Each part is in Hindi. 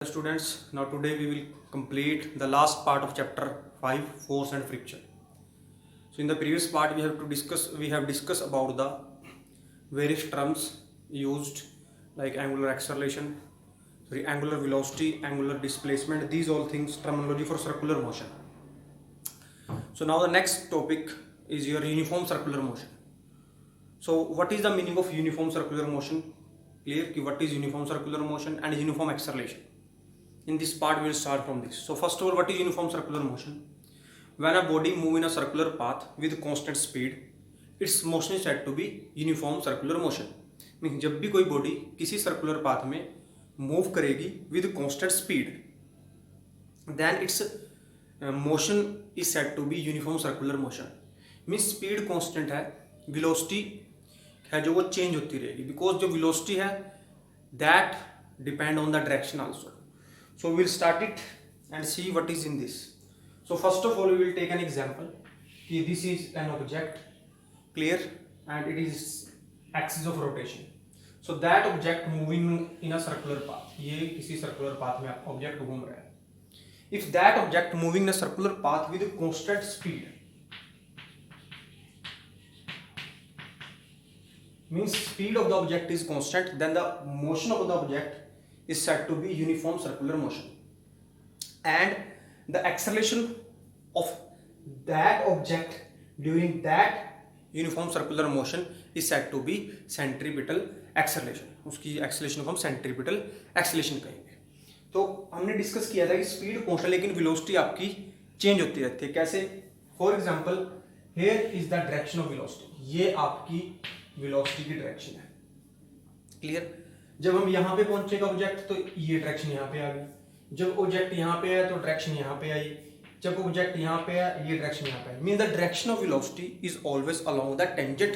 Students, now today we will complete the last part of chapter 5, force and friction. So in the previous part we have discussed about the various terms used like angular acceleration, angular velocity, angular displacement, these all things terminology for circular motion. So now the next topic is your uniform circular motion. So what is the meaning of uniform circular motion? Clear ki what is uniform circular motion and uniform acceleration? In this part we will start from this. So first of all, what is uniform circular motion? When a body moves in a circular path with constant speed, its motion is said to be uniform circular motion. Mean जब भी कोई बॉडी किसी सर्कुलर पाथ में मूव करेगी with constant speed, then its motion is said to be uniform circular motion. Mean speed constant है, वेलोसिटी है जो वो चेंज होती रहेगी, बिकॉज जो वेलोसिटी है that depend on the direction also. So we will start it and see what is in this. So first of all we will take an example. This is an object, clear, and it is axis of rotation. So that object moving in a circular path. ये किसी circular path में object घूम रहा है. If that object moving in a circular path with constant speed, means speed of the object is constant, then the motion of the object is said to be uniform circular motion, and the acceleration of that object during that uniform circular motion is said to be centripetal acceleration. उसकी acceleration को हम centripetal acceleration कहेंगे. तो हमने डिस्कस किया था कि स्पीड कांस्टेंट लेकिन वेलोसिटी आपकी चेंज होती रहती है. कैसे? For example here is the direction of velocity. ये आपकी वेलोसिटी की डायरेक्शन है. क्लियर? जब हम यहाँ पे पहुंचेगा ऑब्जेक्ट तो ये डायरेक्शन यहाँ पे आ गई. जब ऑब्जेक्ट यहाँ पे आया तो डायरेक्शन यहाँ पे आई. जब ऑब्जेक्ट यहाँ पे आया ये डायरेक्शन यहाँ पे आई. Mean the direction of velocity is always along the tangent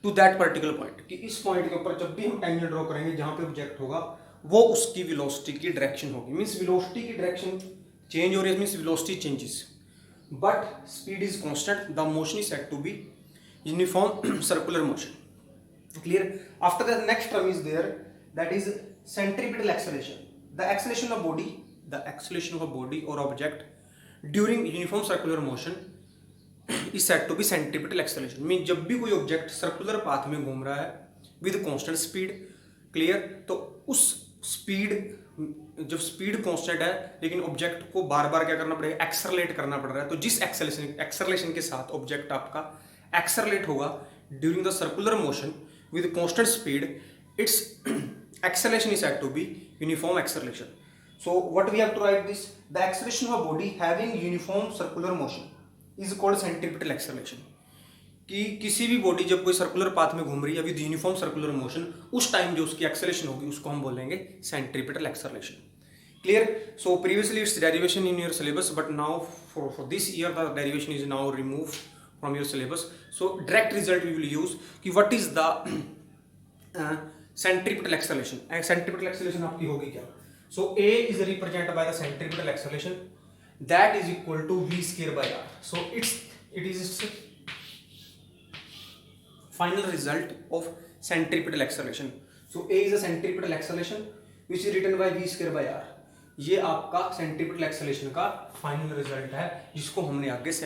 to that particular point. कि इस पॉइंट के ऊपर जब भी हम टेंजेंट ड्रॉ करेंगे जहाँ पे ऑब्जेक्ट होगा वो उसकी वेलोसिटी की डायरेक्शन होगी. मीन्स वेलोसिटी की डायरेक्शन चेंज हो रही है, means velocity changes, but speed is constant. The motion is said to be uniform circular motion. Clear? After that, next term is there, that is centripetal acceleration. The acceleration of a body or object during uniform circular motion is said to be centripetal acceleration. Mean जब भी कोई ऑब्जेक्ट सर्कुलर पाथ में घूम रहा है विद कांस्टेंट स्पीड, क्लियर, तो उस स्पीड जब स्पीड कांस्टेंट है लेकिन ऑब्जेक्ट को बार बार क्या करना पड़ेगा, एक्सेलरेट करना पड़ रहा है. तो जिस एक्सेलरेशन के साथ ऑब्जेक्ट आपका एक्सेलरेट होगा during the circular motion with constant speed, its acceleration is said to be uniform acceleration. So what we have to write this? The acceleration of a body having uniform circular motion is called centripetal acceleration. कि किसी भी बॉडी जब कोई सर्कुलर पाथ में घूम रही है विद यूनिफॉर्म सर्कुलर मोशन, उस टाइम जो उसकी एक्सेलरेशन होगी उसको हम बोलेंगे centripetal acceleration. Clear? So previously it's derivation in your syllabus, but now for this year the derivation is now remove from your syllabus. So direct result we will use कि what is the centripetal acceleration. Centripetal acceleration आपकी होगी क्या? So A is represented by the centripetal acceleration, that is equal to v square by r. So it is final result of centripetal acceleration. So A is a centripetal acceleration which is written by v square by r. ये आपका centripetal acceleration का final result है जिसको हमने आगे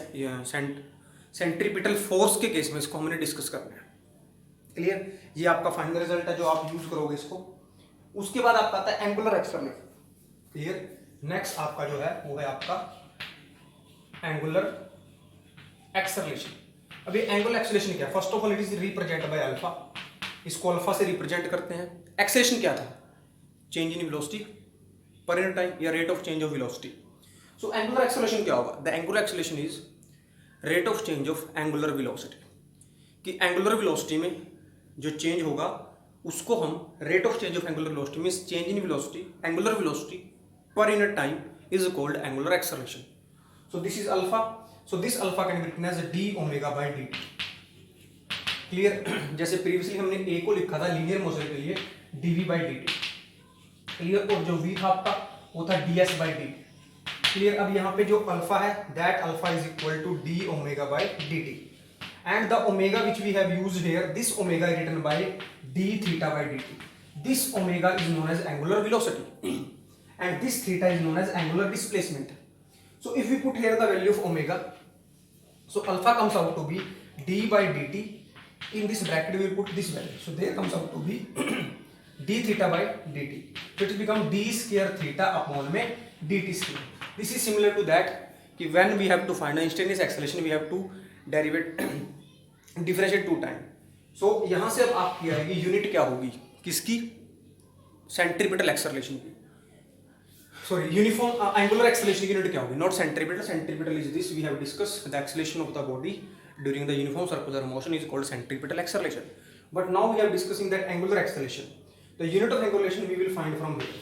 सेंट्रीपिटल फोर्स के केस में इसको हमने डिस्कस करना है. क्लियर? ये आपका फाइनल रिजल्ट है जो आप यूज करोगे इसको. उसके बाद आपका आता है एंगुलर एक्सेलरेशन. क्लियर? नेक्स्ट आपका जो है वो है आपका एंगुलर एक्सेलरेशन. अभी एंगुलर एक्सेलरेशन क्या है? First of all it is represent by alpha. इसको अल्फा से रिप्रेजेंट करते हैं. एक्सेलरेशन क्या था? Change in velocity per unit time या rate of change of velocity. So angular acceleration क्या होगा? The angular acceleration is rate of change of angular velocity. कि एंगुलर वेलोसिटी में जो चेंज होगा उसको हम rate of change of angular velocity means change in velocity, angular velocity per unit time is called angular acceleration. So this is alpha. So this alpha can be written as d omega by d. Clear? जैसे प्रीवियसली हमने ए को लिखा था लीनियर मोशन के लिए dv by d t. Clear? और जो वी था आपका वो था d s by d. Clear? अब यहाँ पे जो अल्फा है that alpha is equal to d omega by d t, and the omega which we have used here, this omega is written by d theta by d t. This omega is known as angular velocity. and this theta is known as angular displacement. So if we put here the value of omega, so alpha comes out to be d by dt. In this bracket we will put this value, so there comes out to be d theta by dt. So it will become d square theta upon में dt square. This is similar to that कि when we have to find the instantaneous acceleration we have to derivate differentiate two time. So यहाँ से अब आपकी आएगी यूनिट क्या होगी किसकी, सेंट्रीपिटल एक्सेलरेशन की, सॉरी यूनिफॉर्म एंगुलर एक्सेलरेशन की यूनिट क्या होगी, not centripetal. Centripetal is this we have discuss the acceleration of the body during the uniform circular motion is called centripetal acceleration. But now we are discussing that angular acceleration. The unit of angulation we will find from here.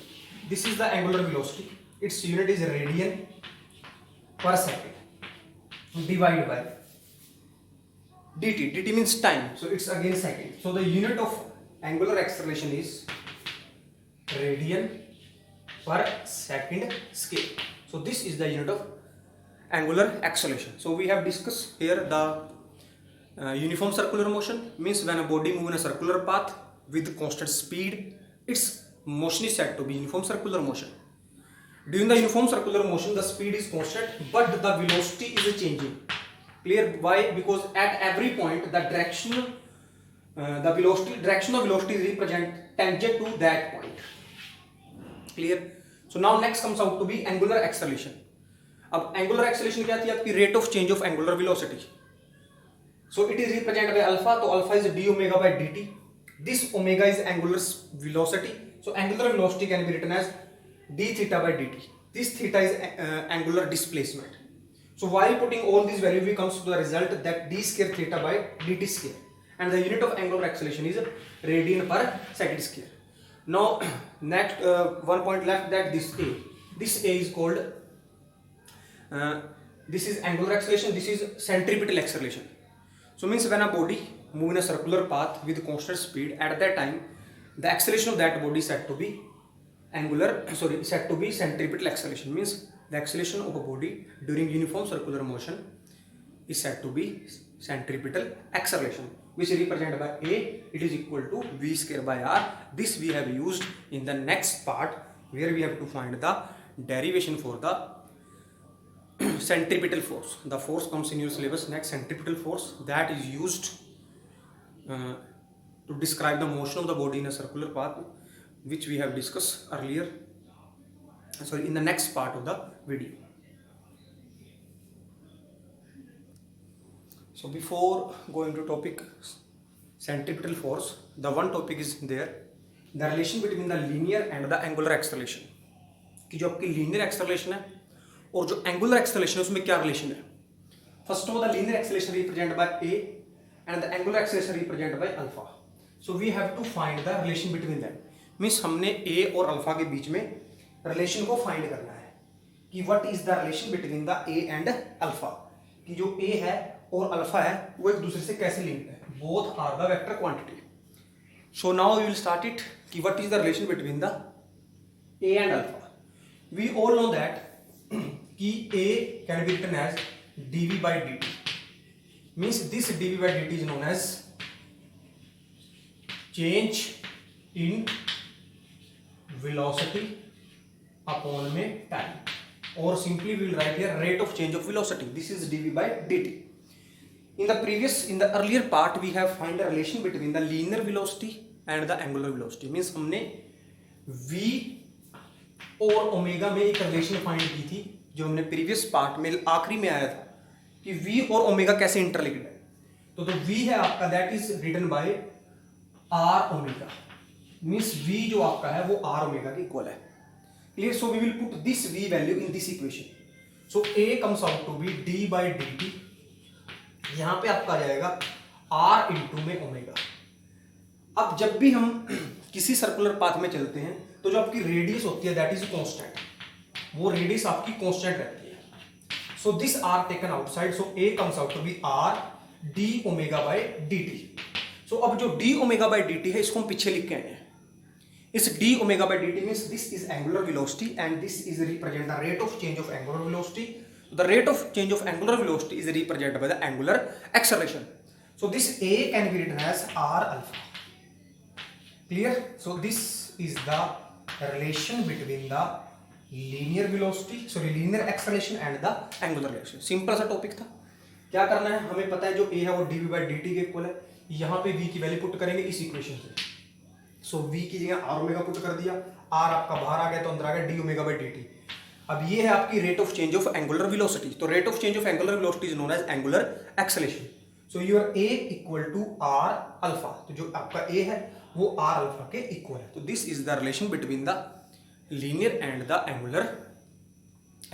This is the angular velocity. Its unit is radian per second divided by dt. dt means time, so it's again second. So the unit of angular acceleration is radian per second scale. So this is the unit of angular acceleration. So we have discussed here the uniform circular motion, means when a body moves in a circular path with constant speed, its motion is said to be uniform circular motion. During the uniform circular motion the speed is constant but the velocity is changing. Clear? Why? Because at every point the direction of velocity is represent tangent to that point. Clear? So now next comes out to be angular acceleration. अब एंगुलर एक्सेलरेशन क्या थी आपकी, rate of change of angular velocity. So it is represent by alpha, तो alpha is d omega by dt. This omega is angular velocity. So angular velocity can be written as d theta by dt. This theta is angular displacement. So while putting all these values we comes to the result that d square theta by dt square, and the unit of angular acceleration is radian per second square. Now next one point left, that this a is called this is angular acceleration, this is centripetal acceleration. So means when a body move in a circular path with constant speed, at that time the acceleration of that body is said to be centripetal acceleration. Means the acceleration of a body during uniform circular motion is said to be centripetal acceleration, which is represented by a, it is equal to v square by r. This we have used in the next part where we have to find the derivation for the centripetal force. The force comes in your syllabus next, centripetal force, that is used to describe the motion of the body in a circular path, which we have discussed earlier, sorry, in the next part of the video. So before going to topic centripetal force, the one topic is there, the relation between the linear and the angular acceleration. कि जो आपकी linear acceleration है और जो एंगुलर एक्सेलरेशन है उसमें क्या रिलेशन है. First of the linear acceleration represent by a and the angular acceleration represent by alpha. So we have to find the relation between them. Means हमने ए और अल्फा के बीच में रिलेशन को फाइंड करना है कि what is the relation between the a and alpha, कि जो ए है और अल्फा है वो एक दूसरे से कैसे लिंक्ड है. Both are the vector quantity. So now we will start it कि what is the relation between the a and alpha. We all know that कि a can be written as dv by dt. Means this dv by dt is known as change in velocity upon में time, or simply we will write here rate of change of velocity. This is dv by dt. In the earlier part we have find a relation between the linear velocity and the angular velocity. Means हमने v और ओमेगा में एक रिलेशन फाइंड की थी जो हमने प्रीवियस पार्ट में आखिरी में आया था कि v और ओमेगा कैसे इंटरलिंक्ड है. तो v है आपका, that is written by r omega. Means v जो आपका है वो r ओमेगा के इक्वल है. Clear? So we will put this v value in this equation. So a comes out to be d by dt. यहां पे आपका आ जाएगा r इंटू में ओमेगा. अब जब भी हम किसी सर्कुलर पाथ में चलते हैं तो जो आपकी रेडियस होती है दैट इज कांस्टेंट, वो रेडियस आपकी कांस्टेंट रहती है. So this r taken outside, so a comes out to be r d omega by dt. So अब जो डी ओमेगा बाय dt है इसको हम पीछे लिख के आए हैं. इस D omega by dt means this is angular velocity and this is represent the rate of change of angular velocity. The rate of change of angular velocity is represented by the angular acceleration. So this a can be written as r alpha. Clear? So this is the relation between the linear velocity, sorry linear acceleration and the angular relation. Simple सा टॉपिक था। क्या करना है, हमें पता है जो ए है वो dv बाई dt के इक्वल है। यहाँ पे v की वैल्यू पुट करेंगे इस इक्वेशन से। सो v की जगह r ओमेगा पुट कर दिया, r आपका बाहर आ गया तो अंदर आ गया d ओमेगा बाई dt। अब ये है आपकी rate of change of angular velocity. तो rate of change of angular velocity is known as angular acceleration. So your a equal to r alpha. तो जो आपका a है वो r अल्फा के इक्वल है। तो this is the relation between the linear and the angular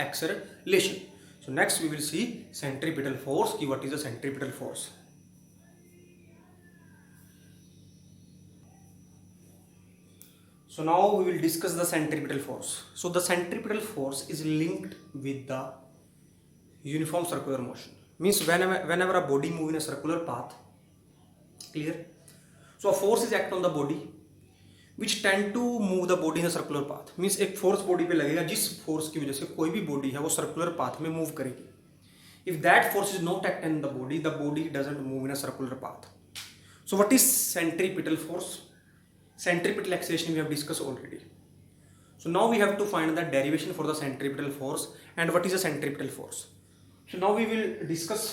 acceleration. So next we will see centripetal force ki what is the centripetal force. So now we will discuss the centripetal force. So the centripetal force is linked with the uniform circular motion. Means whenever a body move in a circular path, clear? So a force is act on the body which tend to move the body in a circular path. Means एक फोर्स बॉडी पे लगेगा जिस फोर्स की वजह से कोई भी बॉडी है वो सर्कुलर पाथ में मूव करेगी। If that force is not act in the body doesn't move in a circular path. So what is centripetal force? Centripetal acceleration we have discuss already. So now we have to find the derivation for the centripetal force and what is a centripetal force. So now we will discuss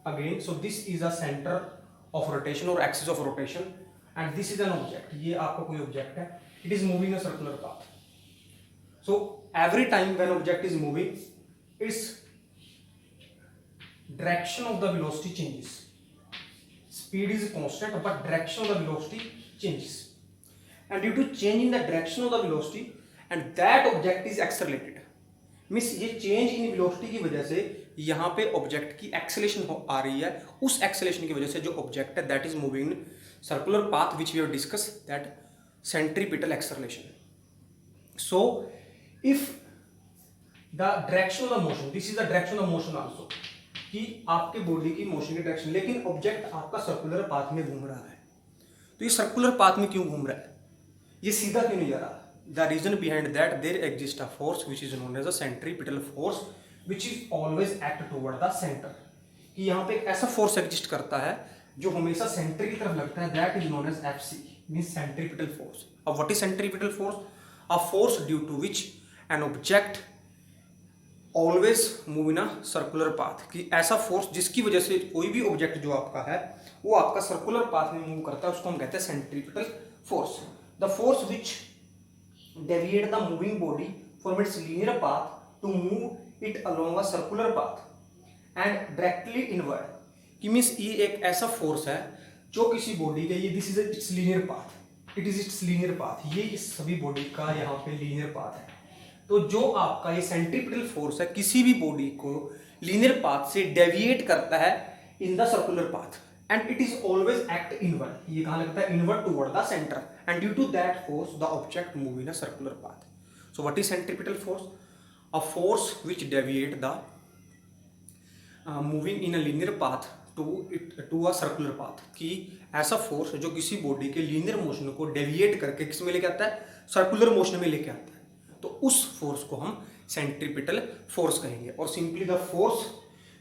again. So this is a centre of rotation और axis of rotation and this is an object. ये आपका कोई object है, it is moving a circular path. So every time when object is moving, its direction of the velocity changes. Speed is constant but direction of the velocity changes, and due to change in the direction of the velocity and that object is accelerated. Means ये चेंज इन वेलोसिटी की वजह से यहाँ पे ऑब्जेक्ट की एक्सेलेरेशन आ रही है। उस एक्सेलेरेशन की वजह से जो ऑब्जेक्ट है that is moving in circular path which we have discuss that centripetal acceleration. So if the direction of the motion, this is the direction of motion also, कि आपके बॉडी की मोशन की डायरेक्शन, लेकिन ऑब्जेक्ट आपका सर्कुलर पाथ में घूम रहा है। तो ये सर्कुलर पाथ में क्यों घूम रहा है, ये सीधा क्यों नहीं जा रहा? The reason behind that there exists a force which is known as a centripetal force which is always act toward the center. कि यहाँ पे एक ऐसा फोर्स एग्जिस्ट करता है जो हमेशा सेंटर की तरफ लगता है, that is known as FC, means centripetal force. अब what is centripetal force? A force due to which an object always move in a circular path. कि ऐसा फोर्स जिसकी वजह से कोई भी ऑब्जेक्ट जो आपका है वो आपका सर्कुलर पाथ में मूव करता है, उसको हम कहते हैं centripetal force. The force which deviate the moving body from its linear path to move it along a circular path and directly inward. कि मीन्स ये एक ऐसा फोर्स है जो किसी बॉडी के, ये this is it's linear path, it is it's linear path, ये इस सभी बॉडी का यहाँ पे लीनियर पाथ है। तो जो आपका ये सेंट्रीपिटल फोर्स है किसी भी बॉडी को लीनियर पाथ से डेविएट करता है in the circular path and it is always act inward. ये कहाँ लगता है? inward toward the center, and due to that force the object move in a circular path. So what is centripetal force? A force which deviate the moving in a linear path to a circular path. कि ऐसा फोर्स जो किसी बॉडी के लीनियर मोशन को डेविएट करके किस में लेके आता है? सर्कुलर मोशन में लेके आता है। तो उस फोर्स को हम सेंट्रीपिटल फोर्स कहेंगे। और simply the force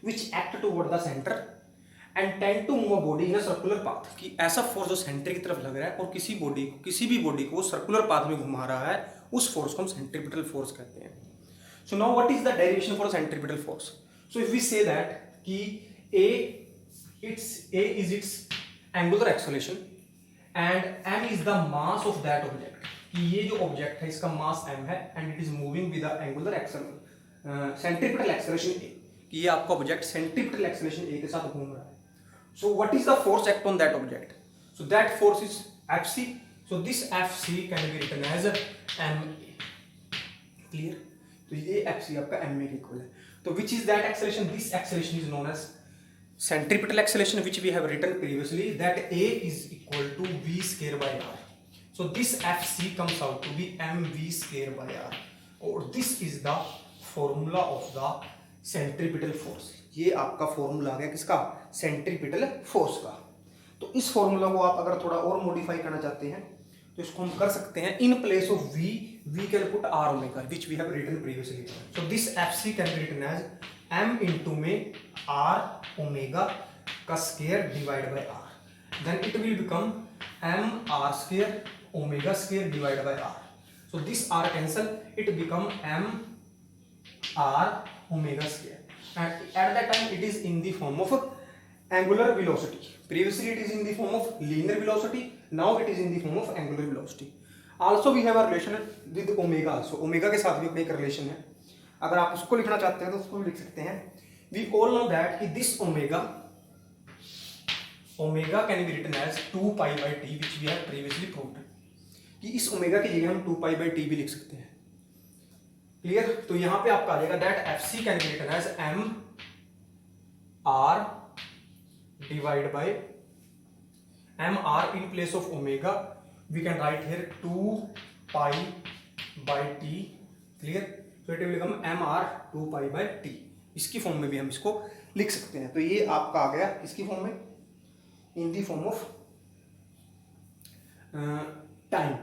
which act toward the centre and tend to move a body in a circular path. कि ऐसा फोर्स जो सेंटर की तरफ लग रहा है और किसी भी बॉडी को सर्कुलर पाथ में घुमा रहा है, उस फोर्स को हम सेंट्रीपिटल फोर्स कहते हैं। So now what is the derivation for centripetal force? So if we say that कि A is its angular acceleration and m is the mass of that object. कि ये जो ऑब्जेक्ट है इसका मास m है and it is moving with the angular centripetal acceleration A. कि ये आपका ऑब्जेक्ट सेंट्रीपिटल एक्सेलरेशन A के साथ घूम रहा है। So what is the force act on that object? So that force is Fc. So this Fc can be written as ma. Clear? तो ये Fc आपका ma के इक्वल है। तो which is that acceleration? This acceleration is known as centripetal acceleration, which we have written previously, that A is equal to v square by r. So this Fc comes out to be mv square by r. और this is the formula of the centripetal force. ये आपका फॉर्मूला आ गया किसका? सेंट्रीपिटल फोर्स का। तो इस फॉर्मूला को आप अगर थोड़ा और मॉडिफाई करना चाहते हैं तो इसको हम कर सकते हैं in place of v can put r omega which we have written previously. So this fc can be written as m into में r ओमेगा का square divide by r, then it will become m r square omega square divide by r। So this r cancel, it become m r omega square, and at that time it is in the form of angular velocity. Previously it is in the form of linear velocity, now it is in the form of angular velocity. Also we have a relation with omega also. omega के साथ भी अपने एक रिलेशन है, अगर आप उसको लिखना चाहते हैं तो उसको भी लिख सकते हैं. We all know that कि this omega can be written as 2 pi by t, which we have previously proved. कि इस ओमेगा की जगह हम 2 pi by t भी लिख सकते हैं. क्लियर? तो यहां पे आपका आ जाएगा that fc can be written as m r divide by m r in place of omega we can write here 2 pi by t. Clear? तो it will become m r 2 pi by t. इसकी फॉर्म में भी हम इसको लिख सकते हैं. तो ये आपका आ गया इसकी फॉर्म में, in the form of time.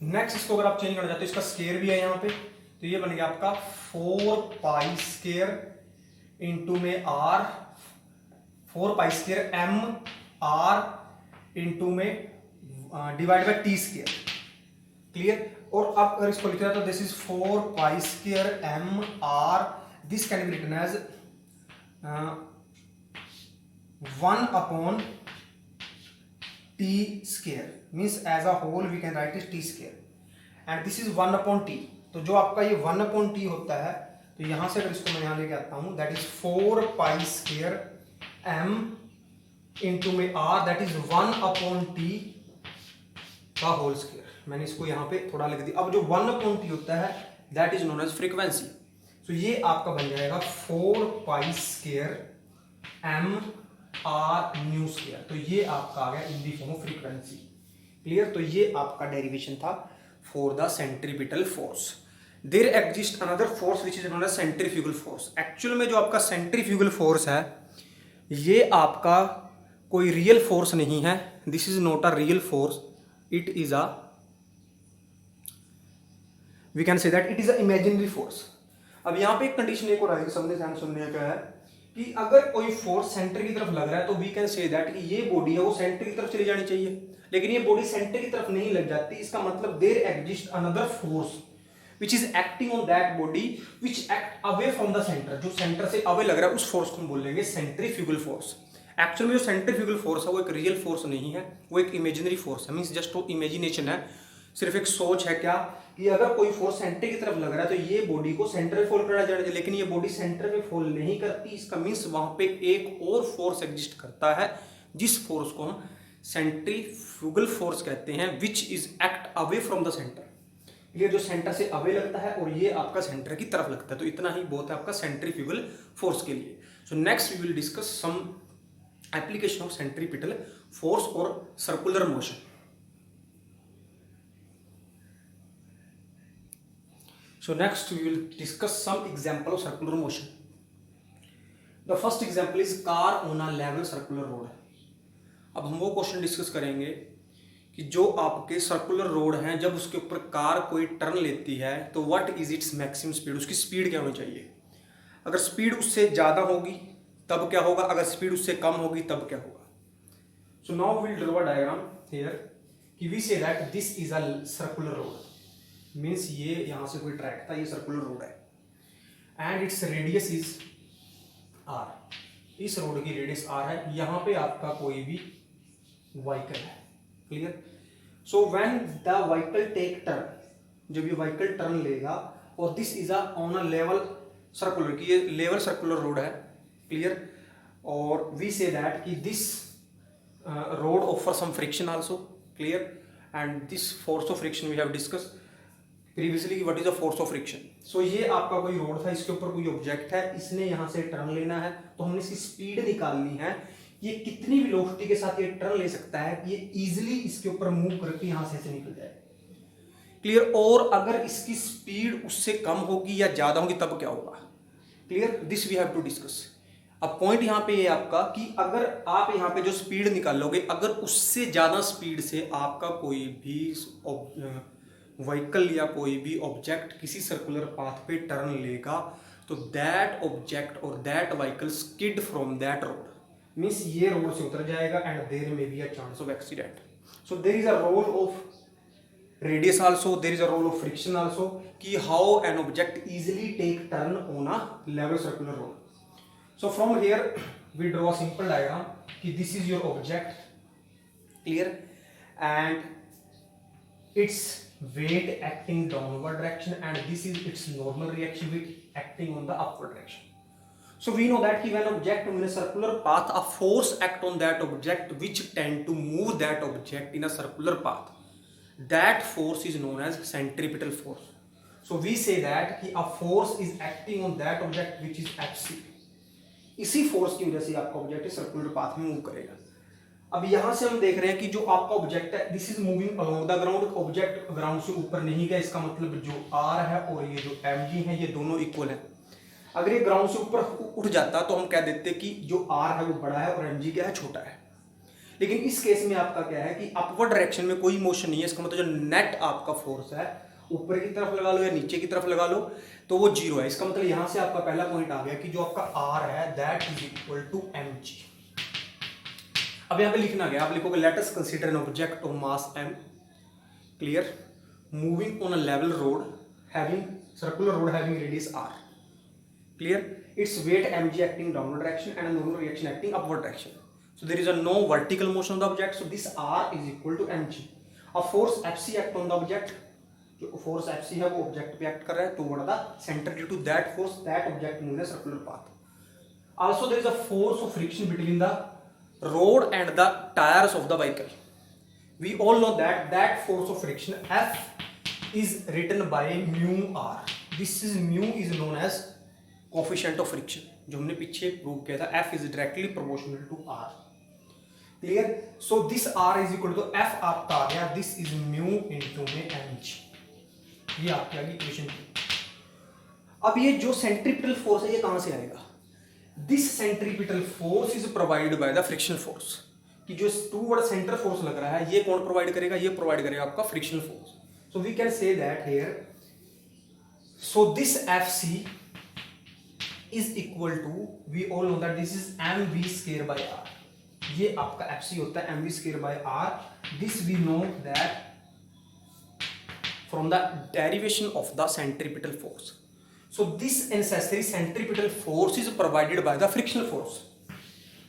Next इसको अगर आप चेंज करना चाहते हो, इसका स्केयर भी है यहाँ पे, तो ये बन गया आपका 4 पाई स्केयर इंटू में r, 4 pi square m r into में divide by t square. Clear? और अब अगर इसको लिखा तो this is 4 pi square m r, this can be written as 1 upon t square, means as a whole we can write it t square, and this is 1 upon t. तो जो आपका ये 1 upon t होता है, तो यहां से अगर इसको मैं यहां लेके आता हूं, that is 4 pi square m into में r, that is 1 upon t का होल स्क्वायर. मैंने इसको यहां पे थोड़ा लिख दिया. अब जो 1 upon t होता है that is known as frequency. तो ये आपका बन जाएगा 4 pi square m r nu square. तो ये आपका आ गया in the form of frequency. Clear? तो ये आपका डेरिवेशन था for the centripetal force. There exist another force which is known as centrifugal force. Actual में जो आपका सेंट्रीफ्यूगल फोर्स है ये आपका कोई रियल फोर्स नहीं है. This is not a real force, it is a, we can say that it is a imaginary force. अब यहाँ पे एक कंडीशन एक और आएगी सुनने का है कि अगर कोई फोर्स सेंटर की तरफ लग रहा है तो वी कैन से दैट कि ये बॉडी है वो सेंटर की तरफ चली जानी चाहिए, लेकिन ये बॉडी सेंटर की तरफ नहीं लग जाती. इसका मतलब there exist another force which is acting on that body which act away from the centre. जो सेंटर से अवे लग रहा है उस फोर्स को हम बोलेंगे सेंट्रीफ्यूगल फोर्स. एक्चुअल में जो सेंट्रीफ्यूगल फोर्स है वो एक रियल फोर्स नहीं है, वो एक इमेजिनरी फोर्स है. मीन्स जस्ट वो इमेजिनेशन है, सिर्फ एक सोच है क्या कि अगर कोई फोर्स सेंटर की तरफ लग रहा है तो ये बॉडी को सेंटर में फॉल करना चाहिए, लेकिन ये बॉडी सेंटर में फॉल नहीं करती. इसका मीन्स वहां पे एक और फोर्स एग्जिस्ट करता है जिस फोर्स को हम सेंट्रीफ्यूगल फोर्स कहते हैं, which is act away from the centre. ये जो सेंटर से अवे लगता है और ये आपका सेंटर की तरफ लगता है. तो इतना ही बहुत है आपका सेंट्रीफ्यूगल फोर्स के लिए. So next we will discuss some application of centripetal force और circular motion. So next we will discuss some example of circular motion. The first example is car on a level circular road. अब हम वो क्वेश्चन डिस्कस करेंगे कि जो आपके सर्कुलर रोड हैं, जब उसके ऊपर कार कोई टर्न लेती है तो what is its maximum speed. उसकी स्पीड क्या होनी चाहिए. अगर स्पीड उससे ज़्यादा होगी तब क्या होगा, अगर स्पीड उससे कम होगी तब क्या होगा. So now we will draw a diagram here कि we say that this is a circular road. Means ये यहां से कोई ट्रैक था, ये सर्कुलर रोड है and it's radius is r. इस रोड की रेडियस r है. यहां पे आपका कोई भी व्हीकल है. Clear? So when the vehicle take turn, जब ये व्हीकल टर्न लेगा और this is on a level circular, की ये लेवल सर्कुलर रोड है. क्लियर? और वी से दैट कि this road offer some friction also. Clear? And this force of friction we have discuss previously what is the force of friction. So ये आपका कोई रोड था, इसके ऊपर कोई ऑब्जेक्ट है, इसने यहां से टर्न लेना है तो हमने इसकी स्पीड निकालनी है. ये कितनी वेलोसिटी के साथ ये टर्न ले सकता है, ये इजीली इसके ऊपर मूव करके यहां से निकल जाए. क्लियर? और अगर इसकी स्पीड उससे कम होगी या ज्यादा होगी तब क्या होगा. Clear? This we have to discuss. अब पॉइंट यहाँ पे ये आपका कि अगर आप यहाँ पे जो स्पीड निकालोगे, अगर उससे ज्यादा स्पीड से आपका कोई भी व्हीकल या कोई भी ऑब्जेक्ट किसी सर्कुलर पाथ पे टर्न लेगा तो दैट ऑब्जेक्ट और that vehicle skid from that road. Means ये रोड से उतर जाएगा and there may be a chance of accident. So there is a role of radius also, there is a role of friction also, कि how an object easily take turn on a level circular road. So from here we draw a simple diagram कि this is your object, clear, and its weight acting downward direction and this is its normal reaction weight acting on the upward direction. So we know that when object in a circular path, a force act on that object which tend to move that object in a circular path. That force is known as centripetal force. So we say that a force is acting on that object which is Fc. इसी फोर्स की वजह से आपका ऑब्जेक्ट सर्कुलर पाथ में मूव करेगा. अब यहां से हम देख रहे हैं कि जो आपका ऑब्जेक्ट है this is moving along the ground. Object ground से ऊपर नहीं गया, इसका मतलब जो आर है और ये जो mg है ये दोनों इक्वल है. अगर ये ग्राउंड से ऊपर उठ जाता तो हम कह देते कि जो आर है वो बड़ा है और mg क्या है, छोटा है. लेकिन इस केस में आपका क्या है कि अपवर्ड डायरेक्शन में कोई मोशन नहीं है. इसका मतलब जो नेट आपका फोर्स है ऊपर की तरफ लगा लो या नीचे की तरफ लगा लो तो वो जीरो है. इसका मतलब यहां से आपका पहला पॉइंट आ गया कि जो आपका आर है that is equal to mg. अब यहां पे लिखना गया, आप लिखोगे let us consider an object of mass m, clear, moving on a level road having circular road having radius r, clear, its weight mg acting downward direction and a normal reaction acting upward direction. So there is a no vertical motion of the object, so this r is equal to mg. A force fc act on the object, जो फोर्स fc है वो ऑब्जेक्ट पे एक्ट कर रहा है toward the center due to that force that object moving a circular path. Also there is a force of friction between the road and the tires of the vehicle. We all know that that force of friction F is written by mu r. This is mu is known as coefficient of friction, जो हमने पीछे प्रूव किया था. F is directly proportional to R, clear. So this R is equal to F आपका आ गया, दिस इज म्यू इनटू में mg. ये आपकी आ गई इक्वेशन. अब ये जो सेंट्रीपिटल फोर्स है ये कहां से आएगा? This centripetal force is provided by the frictional force. कि जो टूवर्ड सेंटर फोर्स लग रहा है ये कौन प्रोवाइड करेगा? ये प्रोवाइड करेगा आपका frictional force. So we can say that here, so this Fc is equal to, we all know that this is mv square by r. ये आपका fc होता है mv square by r. This we know that from the derivation of the centripetal force. So this necessary centripetal force is provided by the frictional force.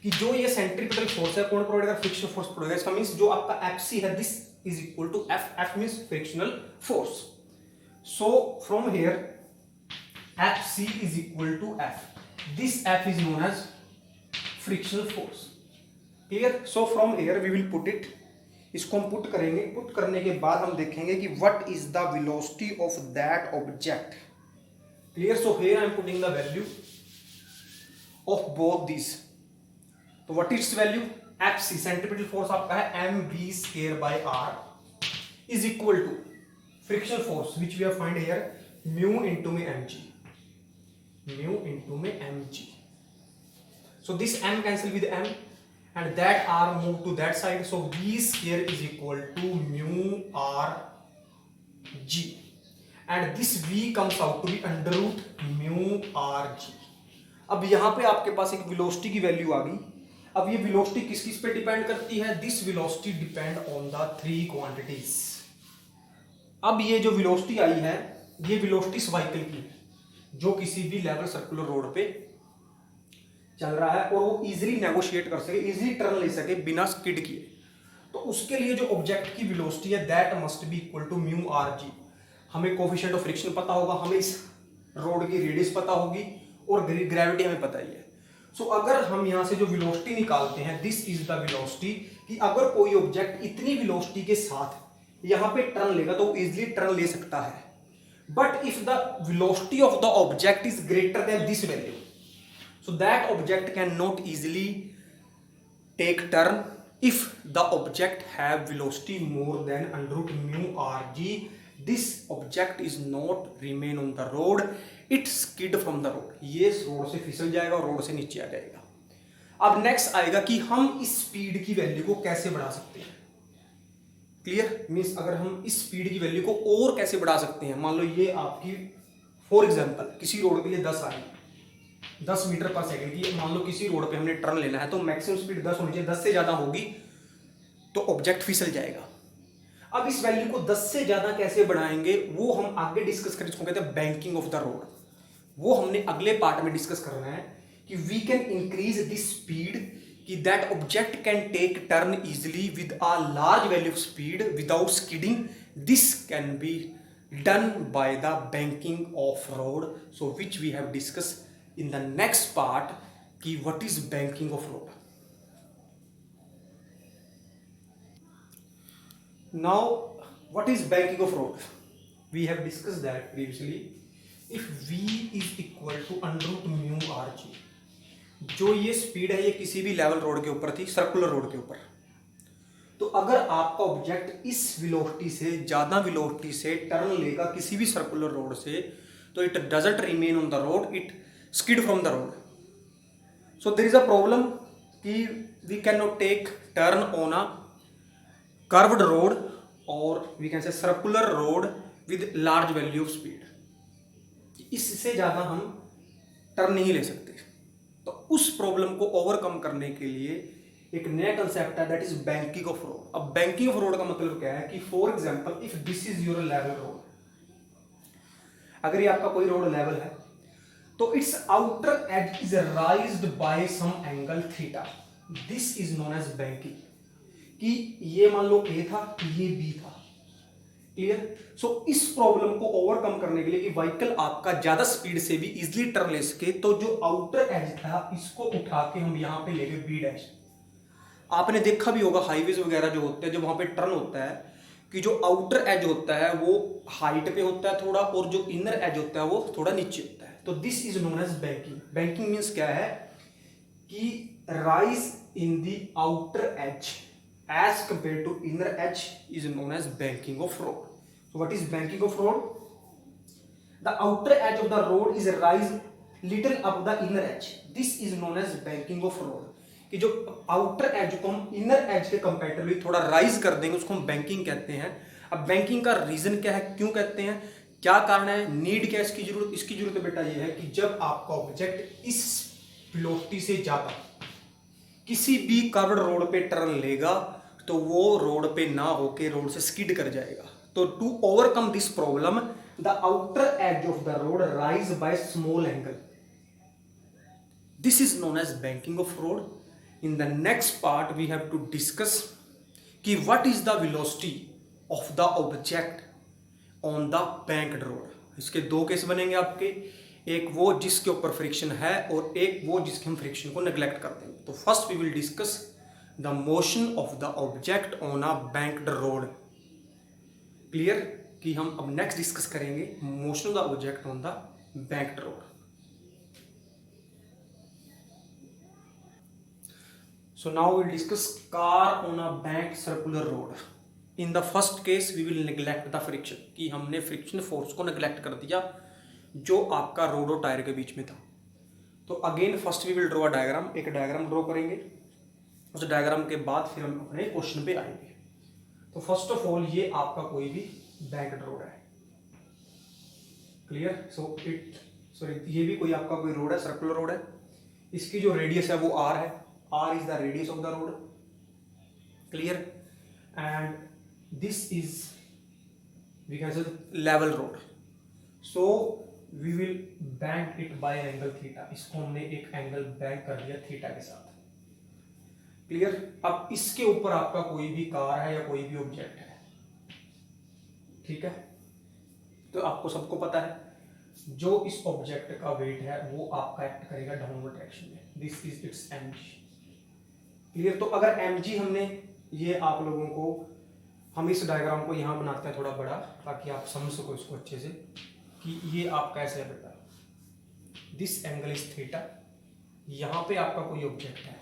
कि जो ये centripetal force है कौन प्रोवाइड करेगा? फ्रिक्शनल फोर्स प्रोवाइड करेगा. इसका मींस जो आपका fc है this is equal to f means frictional force. So from here Fc is equal to F. This F is known as frictional force. Clear? So from here we will put it. इसको हम पुट करेंगे. पुट करने के बाद हम देखेंगे कि what is the velocity of that object. Clear? So here I am putting the value of both these. तो what is its value? Fc centripetal force आपका है mv square by r is equal to frictional force which we have find here mu into में mg. Mu into में mg. So this m cancel with m and that r move to that side. So v square is equal to mu r g and this v comes out to be under root mu r g. अब यहां पे आपके पास एक वेलोसिटी की वैल्यू आ गई. अब ये वेलोसिटी किस किस पे डिपेंड करती है? This velocity depend on the three quantities. अब ये जो वेलोसिटी आई है ये वेलोसिटी इस व्हीकल की है जो किसी भी लेवल सर्कुलर रोड पे चल रहा है और वो इजीली नेगोशिएट कर सके, इजीली टर्न ले सके बिना स्किड किए. तो उसके लिए जो ऑब्जेक्ट की वेलोसिटी है that must be equal to mu r g. हमें कोफिशिएंट ऑफ फ्रिक्शन पता होगा, हमें इस रोड की रेडियस पता होगी और ग्रेविटी हमें पता ही है. सो अगर हम यहां से जो वेलोसिटी निकालते हैं दिस इज द वेलोसिटी, कि अगर कोई ऑब्जेक्ट इतनी वेलोसिटी के साथ यहां पे टर्न लेगा तो वो इजीली टर्न ले सकता है. But if the velocity of the object is greater than this value, so that object cannot easily take turn. If the object have velocity more than under root mu rg, this object is not remain on the road, it skid from the road. ये रोड से फिसल जाएगा और रोड से नीचे आ जाएगा. अब नेक्स्ट आएगा कि हम इस स्पीड की वैल्यू को कैसे बढ़ा सकते हैं. क्लियर? मीन्स अगर हम इस स्पीड की वैल्यू को और कैसे बढ़ा सकते हैं. मान लो ये आपकी फॉर एग्जांपल किसी रोड के लिए 10 आ रही 10 मीटर पर सेकंड की. मान लो किसी रोड पे हमने टर्न लेना है तो मैक्सिमम स्पीड 10 होनी चाहिए. 10 से ज्यादा होगी तो ऑब्जेक्ट फिसल जाएगा. अब इस वैल्यू को 10 से ज्यादा कैसे बढ़ाएंगे वो हम आगे डिस्कस करें, जिसको कहते हैं बैंकिंग ऑफ द रोड। वो हमने अगले पार्ट में डिस्कस करना है कि we can increase this speed कि that object can take turn easily with a large value of speed without skidding. This can be done by the banking of road, so which we have discuss in the next part कि what is banking of road. Now, what is banking of road? We have discussed that previously. If v is equal to under root mu rg, जो ये स्पीड है ये किसी भी लेवल रोड के ऊपर थी, सर्कुलर रोड के ऊपर, तो अगर आपका ऑब्जेक्ट इस वेलोसिटी से ज्यादा वेलोसिटी से टर्न लेगा किसी भी सर्कुलर रोड से, तो it doesn't remain on the road, it skid from the road. So there is a problem कि we can not take turn on a curved road और we can say circular road with large value of speed. इससे ज्यादा हम टर्न नहीं ले सकते। तो उस प्रॉब्लम को ओवरकम करने के लिए एक नया कंसेप्ट है, that is banking of road. अब बैंकिंग ऑफ रोड का मतलब क्या है कि for example if this is your level road, अगर ये आपका कोई रोड लेवल है तो its outer edge is raised by some angle theta, this is known as banking. कि ये मान लो ए था, ये बी था, क्लियर। सो इस प्रॉब्लम को ओवरकम करने के लिए कि व्हीकल आपका ज्यादा स्पीड से भी इजीली टर्न ले सके, तो जो आउटर एज था इसको उठा के हम यहां पे ले गए बी डैश। आपने देखा भी होगा हाईवेज वगैरह जो होते हैं, जब वहां पे टर्न होता है कि जो आउटर एज होता है वो हाइट पे होता है थोड़ा, और जो इनर एज होता है वो थोड़ा नीचे होता है। तो this is known as banking. Banking means क्या है कि rise in the outer edge as compared to inner edge is known as banking of road. So what is banking of road? The outer edge of the road is raised little above the inner edge. This is known as banking of road. कि जो outer edge को हम inner edge के comparatively थोड़ा राइज कर देंगे उसको हम बैंकिंग कहते हैं। अब बैंकिंग का रीजन क्या है, क्यों कहते हैं, क्या कारण है, नीड क्या है इसकी जरूरत? इसकी जरूरत बेटा ये है कि जब आपका ऑब्जेक्ट इस वेलोसिटी से ज्यादा किसी भी कर्व्ड रोड पे टर्न लेगा तो वो रोड पे ना होके रोड से स्किड कर जाएगा। तो to overcome this problem the outer edge of the road rise by small angle, this is known as banking of road. In the next part we have to discuss कि what is the velocity of the object on the banked road. इसके दो केस बनेंगे आपके, एक वो जिसके ऊपर फ्रिक्शन है और एक वो जिसके हम फ्रिक्शन को नेग्लेक्ट करते हैं। तो first we will discuss the motion of the object on a banked road, clear, कि हम अब नेक्स्ट डिस्कस करेंगे motion of the object on the banked road. So now we'll discuss car on a banked circular road. In the first case we will neglect the friction, कि हमने फ्रिक्शन फोर्स को नेग्लेक्ट कर दिया जो आपका रोड और टायर के बीच में था। तो again first we will draw a diagram, एक डायग्राम ड्रॉ करेंगे, उस डायग्राम के बाद फिर हम अपने क्वेश्चन पे आएंगे। तो फर्स्ट ऑफ ऑल ये आपका कोई भी बैंक्ड रोड है, क्लियर। ये भी कोई आपका कोई रोड है, सर्कुलर रोड है, इसकी जो रेडियस है वो आर है, r is the radius of the road, clear. And this is we can say level road, so we will bank it by angle theta. इसको हमने एक एंगल बैंक कर दिया थीटा के साथ, क्लियर। अब इसके ऊपर आपका कोई भी कार है या कोई भी ऑब्जेक्ट है, ठीक है। तो आपको सबको पता है जो इस ऑब्जेक्ट का वेट है वो आपका एक्ट करेगा डाउनवर्ड डायरेक्शन में, this is it's mg, clear. तो अगर mg हमने, ये आप लोगों को, हम इस डायग्राम को यहां बनाते हैं थोड़ा बड़ा ताकि आप समझ सको इसको अच्छे से कि ये आपका ऐसे है बेटा, दिस एंगल इज थीटा, यहां पे आपका कोई ऑब्जेक्ट है,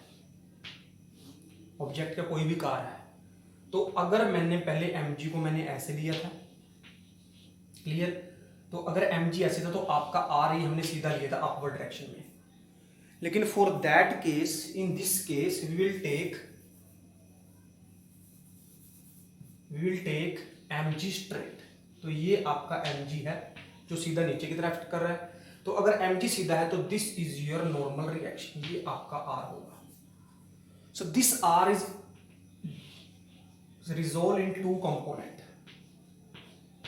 ऑब्जेक्ट का कोई भी कार है। तो अगर मैंने पहले mg को मैंने ऐसे लिया था, क्लियर, तो अगर mg ऐसे था तो आपका r ही हमने सीधा लिया था अपवर्ड डायरेक्शन में। लेकिन for that case, in this case we will take mg straight. तो ये आपका mg है जो सीधा नीचे की तरफ कर रहा है। तो अगर mg सीधा है तो this is your normal reaction, ये आपका r होगा। So this R is resolved in two component.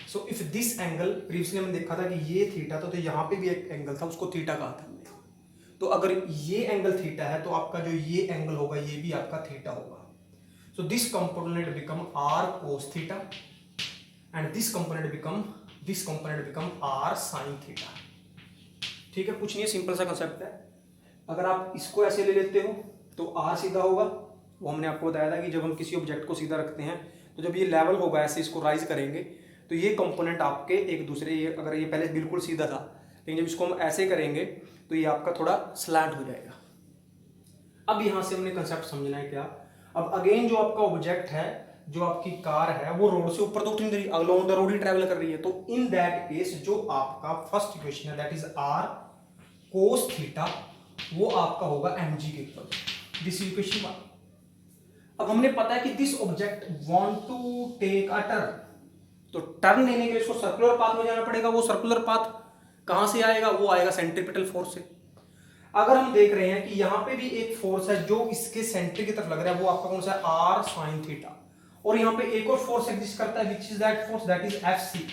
So if this angle, previously हमने देखा था कि ये थीटा था, तो यहाँ पे भी एक एंगल था, उसको थीटा कहा था हमने। तो अगर ये एंगल थीटा है तो आपका जो ये एंगल होगा ये भी आपका थीटा होगा। So this component become r cos theta and this component become r sine theta. ठीक है, कुछ नहीं है, सिंपल सा कंसेप्ट है। अगर आप इसको ऐसे ले लेते हो तो आर सीधा होगा, वो हमने आपको बताया था कि जब हम किसी ऑब्जेक्ट को सीधा रखते हैं तो जब ये लेवल होगा ऐसे इसको राइज करेंगे तो ये कंपोनेंट आपके एक दूसरे, ये अगर ये पहले बिल्कुल सीधा था लेकिन जब इसको हम ऐसे करेंगे तो ये आपका थोड़ा स्लैंट हो जाएगा। अब यहां से हमने कंसेप्ट समझना है क्या। अब अगेन जो आपका ऑब्जेक्ट है, जो आपकी कार है, वो रोड से ऊपर तो उठ नहीं रही, अलोंग द रोड ही ट्रैवल कर रही है। तो इन दैट केस जो आपका फर्स्ट इक्वेशन है that is r cos theta, वो आपका होगा mg के इक्वल। This is equation 1। अब हमने पता है कि this object want to take a turn, तो टर्न लेने के लिए इसको सर्कुलर पाथ में जाना पड़ेगा। वो सर्कुलर पाथ कहां से आएगा, वो आएगा सेंट्रीपिटल फोर्स से। अगर हम देख रहे हैं कि यहां पे भी एक फोर्स है जो इसके सेंटर की तरफ लग रहा है, वो आपका कौन सा है, आर साइन थीटा। और यहां पे एक और फोर्स एग्जिस्ट करता है which is that force, that is FC.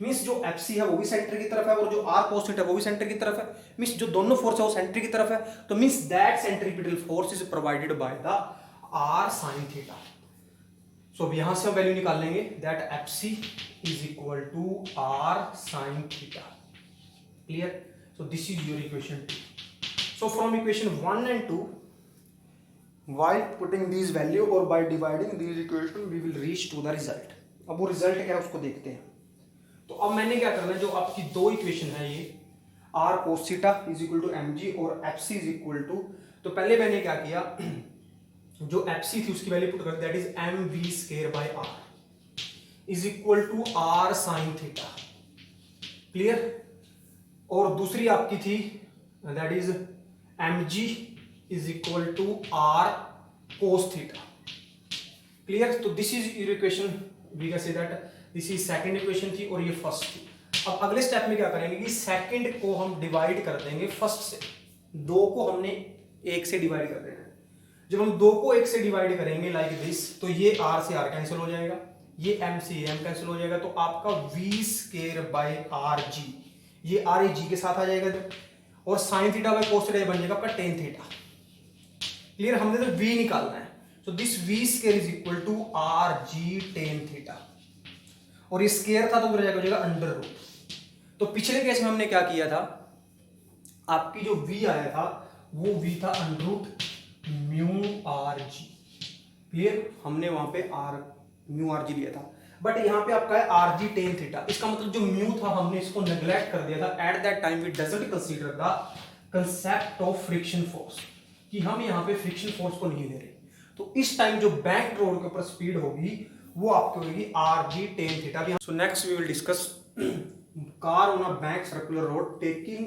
Means जो एफसी है वो भी सेंटर की तरफ है और जो आर कोस थीटा वो भी सेंटर की तरफ है। मींस जो दोनों फोर्स है वो सेंटर की तरफ है, तो means that centripetal force is provided by the R sine theta. So अब यहां से हम वैल्यू निकाल लेंगे that FC is equal to R sine theta. Clear. So this is your equation 2. So from equation 1 and 2, while putting these value or by dividing these equation, we will reach to the result. अब वो रिजल्ट क्या है उसको देखते हैं। तो अब मैंने क्या करना है, जो आपकी दो इक्वेशन है ये r cos theta is equal to mg और fc इज इक्वल टू, तो पहले मैंने क्या किया, जो fc थी उसकी वैल्यू पुट कर, that is mv square by r is equal to r sine theta. Clear. और दूसरी आपकी थी that is mg is equal to r cos theta. Clear? तो this is your equation, we can say that this is second equation थी और ये फर्स्ट थी। अब अगले स्टेप में क्या करेंगे कि सेकंड को हम डिवाइड कर देंगे फर्स्ट से। दो को हमने एक से डिवाइड कर देना है। जब हम दो को एक से डिवाइड करेंगे लाइक दिस, तो ये r से r कैंसिल हो जाएगा, ये m से m कैंसिल हो जाएगा, तो आपका v स्क्वायर बाय rg, ये r g के साथ आ जाएगा और sign theta by cos theta बन जाएगा आपका टेन थीटा। क्लियर। हमने तो v निकालना है, so this v square is equal to r g tan theta, और ये स्क्वायर था तो उधर जाकर हो जाएगा अंडर रूट। तो पिछले केस में हमने क्या किया था, आपकी जो v आया था वो v था under root mu r g. Clear. हमने वहां पे आर म्यू आर जी लिया था, बट यहाँ पे आपका है आर जी टेन थीटा। इसका मतलब जो म्यू था हमने इसको नेग्लेक्ट कर दिया था। At that time we doesn't consider the concept of friction force, कि हम यहाँ पे फ्रिक्शन फोर्स को नहीं दे रहे। तो इस टाइम जो बैंक रोड के ऊपर स्पीड होगी वो आपकी होगी r g tan theta. So next we will discuss car on a bank circular road taking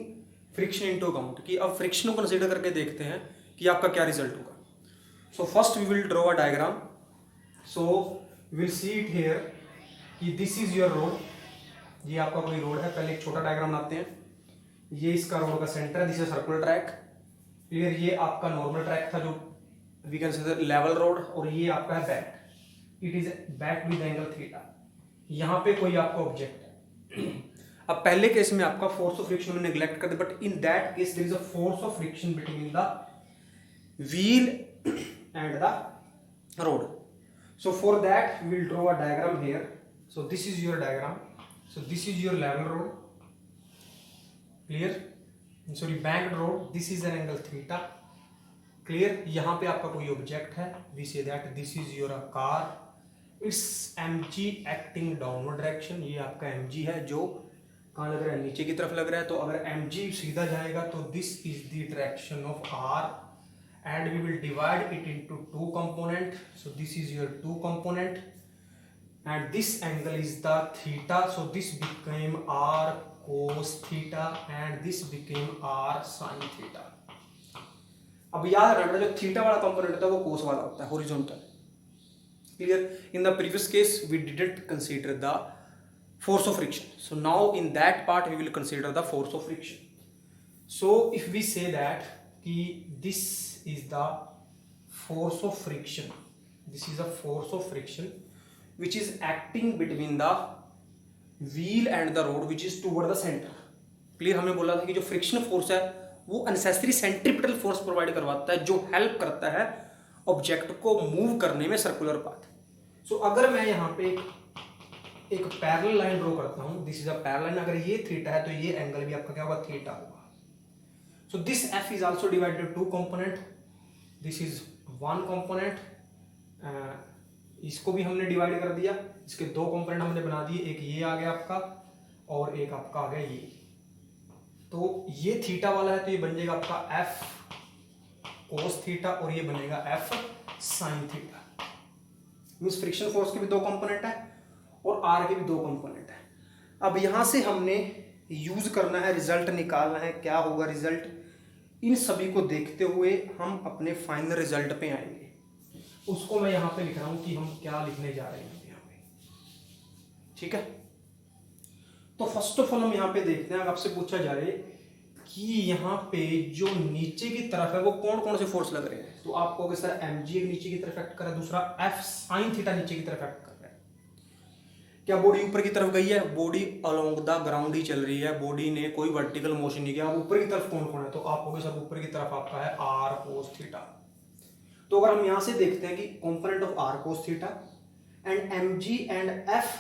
friction into account, कि अब फ्रिक्शन को कंसीडर करके देखते हैं कि आपका क्या रिजल्ट होगा। So first we will draw a diagram. So we will see it here कि दिस इज योर रोड, ये आपका कोई रोड है। पहले एक छोटा डायग्राम बनाते हैं। ये इसका रोड का सेंटर है, this is circular track. Clear. ये आपका नॉर्मल ट्रैक था जो we can say level road, और ये आपका है bank, it is bank with angle theta. यहाँ पे कोई आपका ऑब्जेक्ट है। अब पहले केस में आपका फोर्स ऑफ फ्रिक्शन में नेग्लेक्ट कर दे, but in that case there is a force of friction between the wheel and the road. So for that we will draw a diagram here. So this is your diagram. So this is your level road. Clear? Sorry, banked road. This is an angle theta. Clear? यहाँ पे आपका कोई object है. We say that this is your car. It's mg acting downward direction. ये आपका mg है जो कहाँ लग रहा है, नीचे की तरफ लग रहा है। तो अगर mg सीधा जाएगा तो this is the direction of r. And we will divide it into two component. So this is your two component and this angle is the theta, so this became r cos theta and this became r sin theta. अब याद रखना जो थीटा वाला कंपोनेंट होता है वो कोस वाला होता है, horizontal. Clear. In the previous case we didn't consider the force of friction, so now in that part we will consider the force of friction. So if we say that कि this is the force of friction, this is a force of friction which is acting between the wheel and the road which is toward the centre. Clear, हमने बोला था कि जो फ्रिक्शन फोर्स है वो अननेसेसरी सेंट्रीपिटल फोर्स प्रोवाइड करवाता है जो हेल्प करता है ऑब्जेक्ट को मूव करने में सर्कुलर पाथ। सो अगर मैं यहाँ पे एक पैरेलल लाइन ड्रॉ करता हूँ, this is a parallel line, अगर ये थीटा है तो ये एंगल भी आपका क्या होगा, थीटा होगा। So this F is also divided two component, this is one component, इसको भी हमने डिवाइड कर दिया, इसके दो कंपोनेंट हमने बना दिए, एक ये आ गया आपका और एक आपका आ गया ये। तो ये थीटा वाला है तो ये बन जाएगा आपका एफ कोस थीटा और ये बनेगा F sine theta. Means friction force के भी दो कंपोनेंट है और आर के भी दो कंपोनेंट है। अब यहां से हमने यूज करना है, रिजल्ट निकालना है, क्या होगा रिजल्ट, इन सभी को देखते हुए हम अपने फाइनल रिजल्ट पे आएंगे। उसको मैं यहाँ पे लिख रहा हूं कि हम क्या लिखने जा रहे हैं यहाँ पे, ठीक है। तो फर्स्ट ऑफ ऑल हम यहाँ पे देखते हैं, अगर आपसे पूछा जाए कि यहाँ पे जो नीचे की तरफ है वो कौन कौन से फोर्स लग रहे हैं, तो आप कहोगे सर mg एक नीचे की तरफ एक्ट कर रहा है, दूसरा f sin थीटा नीचे की तरफ एक्ट कर रहा है। क्या बॉडी ऊपर की तरफ गई है, बॉडी अलोंग द ग्राउंड ही चल रही है, बॉडी ने कोई वर्टिकल मोशन नहीं किया। अब ऊपर की तरफ कौन कौन है, तो आप कहोगे सर ऊपर की तरफ आपका है r cos थीटा। तो अगर हम यहां से देखते हैं कि component of r cos theta and mg and f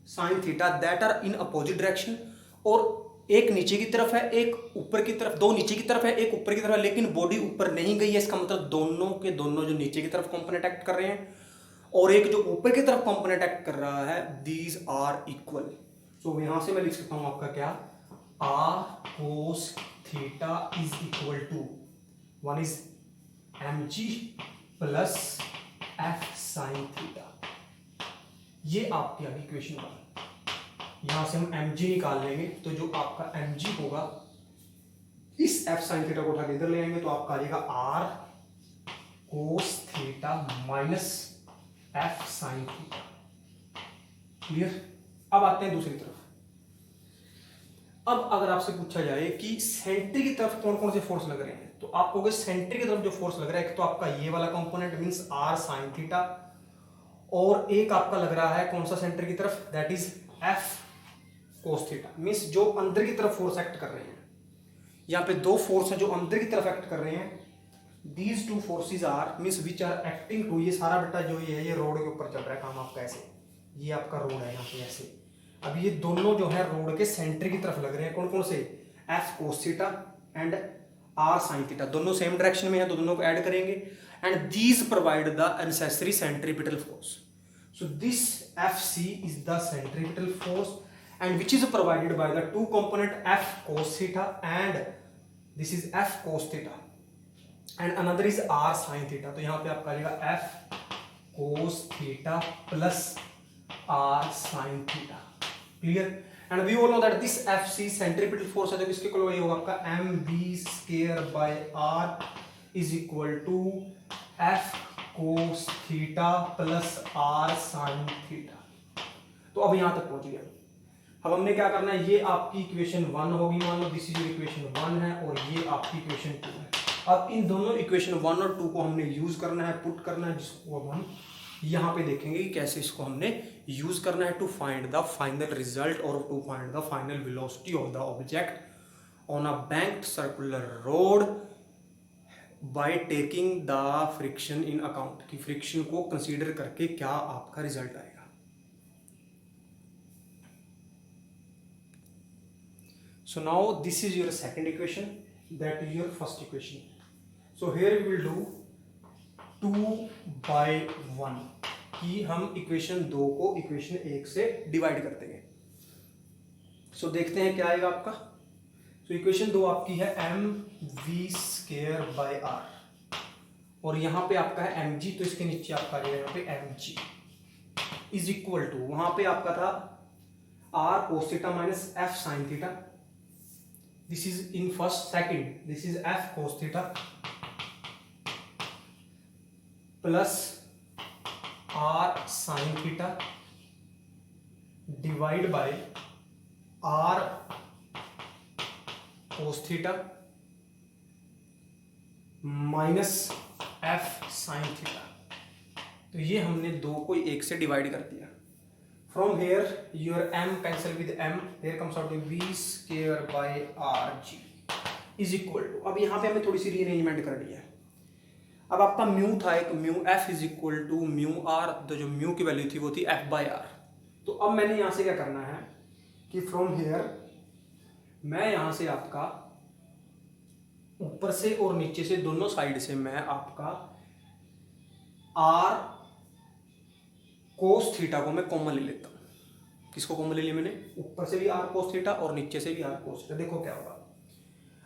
sin theta that are in opposite direction, और एक नीचे की तरफ है एक ऊपर की तरफ, दो नीचे की तरफ है एक ऊपर की तरफ है, लेकिन बॉडी ऊपर नहीं गई है, इसका मतलब दोनों के दोनों जो नीचे की तरफ कंपोनेंट एक्ट कर रहे हैं और एक जो ऊपर की तरफ कंपोनेंट एक्ट कर रहा है, दीज आर इक्वल। सो यहां से मैं लिख सकता हूं आपका क्या, r cos theta is equal to one is mg plus f sin theta. ये आपकी अभी इक्वेशन वन। यहां से हम mg निकाल लेंगे तो जो आपका mg होगा इस f sin थीटा को उठा के इधर ले आएंगे तो आपका आ जाएगा r cos theta minus f sin theta. Clear. अब आते हैं दूसरी तरफ। अब अगर आपसे पूछा जाए कि सेंटर की तरफ कौन कौन से फोर्स लग रहे हैं, तो आप कहोगे सेंटर की तरफ जो फोर्स लग रहा है, एक तो आपका ये वाला component means r sin theta, और एक आपका लग रहा है कौन सा सेंटर की तरफ, that is f cos theta. Means जो अंदर की तरफ फोर्स एक्ट कर रहे हैं, यहाँ पे दो फोर्स हैं जो अंदर की तरफ एक्ट कर रहे हैं, these two forces are means which are acting to, ये सारा बेटा जो ये है ये रोड के ऊपर चल रहा है काम आपका ऐसे, ये आपका रोड है यहाँ पे ऐसे। अब ये दोनों जो है रोड के सेंटर की तरफ लग रहे हैं, कौन कौन से, f cos theta and r sin theta, दोनों सेम डायरेक्शन में है तो दोनों को ऐड करेंगे, and these provide the necessary centripetal force. So this fc is the centripetal force and which is provided by the two component f cos theta and this is f cos theta and another is r sin theta। तो यहाँ पे आपका आ जाएगा f cos theta plus r sin theta। Clear. And we all know that this fc centripetal force है तो किसके इक्वल होगा आपका mv square by r is equal to f cos theta plus r sin theta। तो अब यहां तक पहुंच गया। अब हमने क्या करना है, ये आपकी इक्वेशन वन होगी, मान लो दिस इज इक्वेशन वन है और ये आपकी इक्वेशन टू है। अब इन दोनों इक्वेशन वन और टू को हमने यूज करना है, पुट करना है, जिसको अब हम यहाँ पे देखेंगे कि कैसे इसको हमने यूज करना है to find the final result और to find the final velocity of the object on a banked circular road by taking the friction in account, कि फ्रिक्शन को कंसीडर करके क्या आपका रिजल्ट आएगा। So now this is your second equation, that is your first equation. So here we will do 2/1 कि हम इक्वेशन 2 को इक्वेशन 1 से डिवाइड कर देंगे। So देखते हैं क्या आएगा आपका। So इक्वेशन 2 आपकी है mv स्क्वायर बाय r और यहाँ पे आपका है mg, तो इसके नीचे आपका आ जाएगा यहाँ पे mg इज इक्वल टू, वहां पे आपका था r cos theta minus f sin theta, this is in first, second this is f cos theta plus r sin theta divide by r cos theta minus f sin theta। तो ये हमने दो को एक से डिवाइड कर दिया। From here your m cancel with m, there comes out to v square by rg is equal to, अब यहाँ पे हमें थोड़ी सी रीअरेंजमेंट करनी है। अब आपका म्यू था एक mu f is equal to mu r, तो जो म्यू की वैल्यू थी वो थी f बाई आर। तो अब मैंने यहाँ से क्या करना है कि फ्रॉम हेयर मैं यहाँ से आपका ऊपर से और नीचे से दोनों साइड से मैं आपका r कोस थीटा को मैं कॉमन ले लेता हूं। किसको कॉमन ले लिया मैंने? ऊपर से भी r कोस थीटा और नीचे से भी r कोस थीटा। देखो क्या होगा,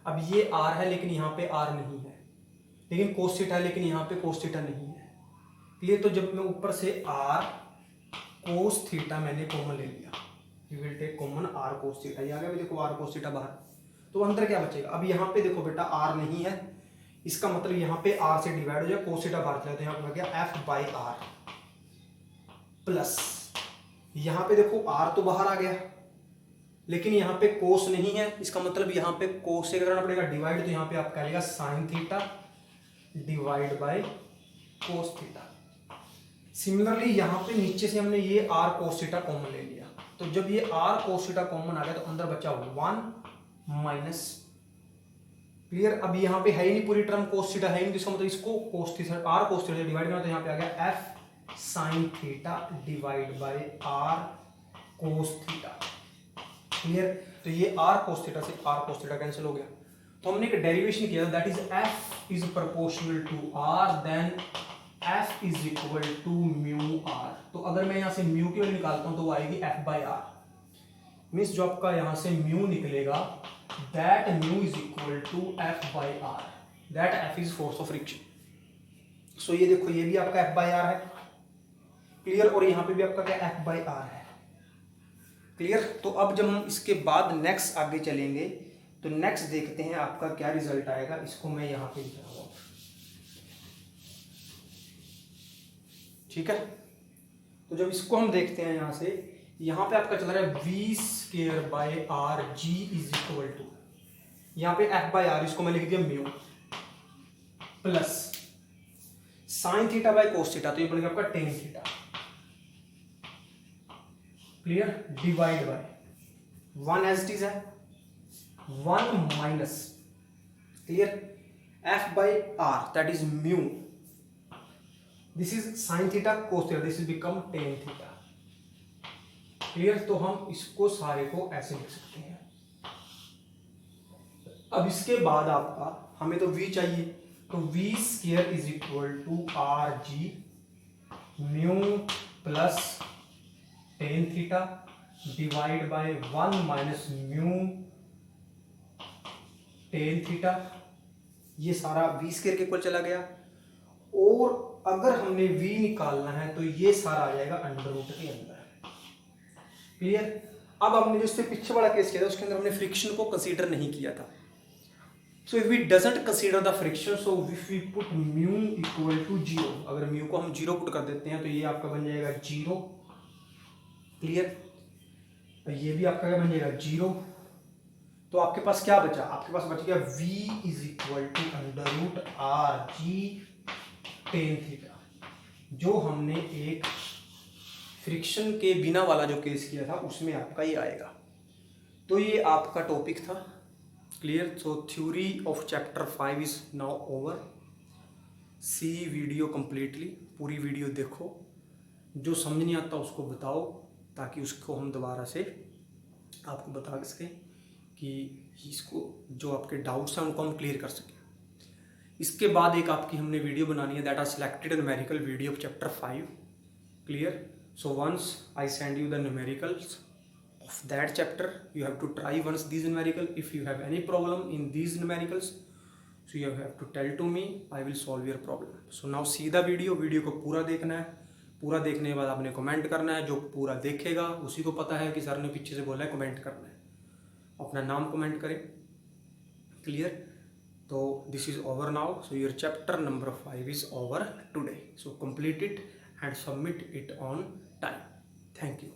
अब ये r है लेकिन यहाँ पे r नहीं है, लेकिन कोस थीटा है लेकिन यहाँ पे कोस थीटा नहीं है। क्लियर? तो जब मैं ऊपर से r कोस थीटा मैंने कॉमन ले लिया, you will take common r cos theta, ये आ गया। देखो r कोस थीटा बाहर, तो अंदर क्या बचेगा? अब यहाँ पे देखो बेटा r नहीं है, इसका मतलब यहाँ पे r से डिवाइड हो जाए, कोस थीटा बाहर चला, तो यहाँ पे गया f बाई आर प्लस, यहाँ पे देखो r तो बाहर आ गया लेकिन यहाँ पे कोस नहीं है, इसका मतलब यहाँ पे कोस से करना पड़ेगा डिवाइड, तो यहाँ पे आपका आएगा sign theta divide bye cos theta. Similarly यहाँ पे नीचे से हमने ये r कोस थीटा कॉमन ले लिया, तो जब ये r कोस थीटा कॉमन आ गया तो अंदर बचा 1 माइनस। क्लियर? अब यहाँ पे है ही नहीं पूरी टर्म, कोस थीटा है ही नहीं, इसका मतलब इसको cos theta r cos theta divide करना, तो यहाँ पे आ गया f sine theta divide by r cos theta. Clear? तो ये r कोस थीटा से r कोस थीटा कैंसिल हो गया। तो हमने एक डेरिवेशन किया, that is f is proportional to r, then f is equal to mu r। तो अगर मैं यहाँ से म्यू की वैल्यू निकालता हूँ तो वो आएगी f बाई आर, मीन्स जो आपका यहाँ से म्यू निकलेगा that mu is equal to f by R, that f is force of friction. So ये देखो, ये भी आपका f बाई आर है। क्लियर? और यहाँ पे भी आपका क्या f बाई आर है। क्लियर? तो अब जब हम इसके बाद नेक्स्ट आगे चलेंगे तो नेक्स्ट देखते हैं आपका क्या रिजल्ट आएगा। इसको मैं यहाँ पे लिख रहा हूँ, ठीक है। तो जब इसको हम देखते हैं यहाँ से, यहाँ पे आपका चल रहा है v square by r g is equal to, यहाँ पे f बाय आर, इसको मैं लिख दिया mu, plus sine theta by cos theta, तो ये बनेगा आपका tan theta. Clear? Divide by 1 as it is है, 1 minus, clear, f by r that is mu, this is sine theta cos theta, this is become tan theta. Clear? तो हम इसको सारे को ऐसे लिख सकते हैं। अब इसके बाद आपका हमें तो v चाहिए, तो v square is equal to r g mu plus tan theta divide by 1 minus mu tan theta, ये सारा v स्क्वायर के इक्वल चला गया। और अगर हमने v निकालना है तो ये सारा आ जाएगा अंडर रूट के अंदर। क्लियर? अब हमने जो इससे पीछे वाला केस किया था उसके अंदर हमने फ्रिक्शन को कंसीडर नहीं किया था। So if we doesn't consider the friction, so if we put mu equal to 0, अगर म्यू को हम 0 पुट कर देते हैं तो ये आपका बन जाएगा 0। क्लियर? ये भी आपका क्या बन जाएगा 0। तो आपके पास क्या बचा? आपके पास बच गया v is equal to under root r g tan theta, जो हमने एक फ्रिक्शन के बिना वाला जो केस किया था उसमें आपका ये आएगा। तो ये आपका टॉपिक था। Clear? So theory of chapter 5 is now over. See video completely, पूरी वीडियो देखो, जो समझ नहीं आता उसको बताओ ताकि उसको हम दोबारा से आपको बता सकें कि इसको जो आपके डाउट्स हैं उनको हम क्लियर कर सकें। इसके बाद एक आपकी हमने वीडियो बनानी है, that are selected numerical video of chapter 5। Clear? So once I send you the numericals of that chapter, you have to try once these numerical. If you have any problem in these numericals, so you have to tell to me, I will solve your problem. So now see the video, video को पूरा देखना है, पूरा देखने के बाद आपने कमेंट करना है। जो पूरा देखेगा उसी को पता है कि सर ने पीछे से बोला है कमेंट करना है, अपना नाम कमेंट करें। क्लियर? तो this is over now, so your chapter number 5 is over today, so complete it and submit it on time. Thank you.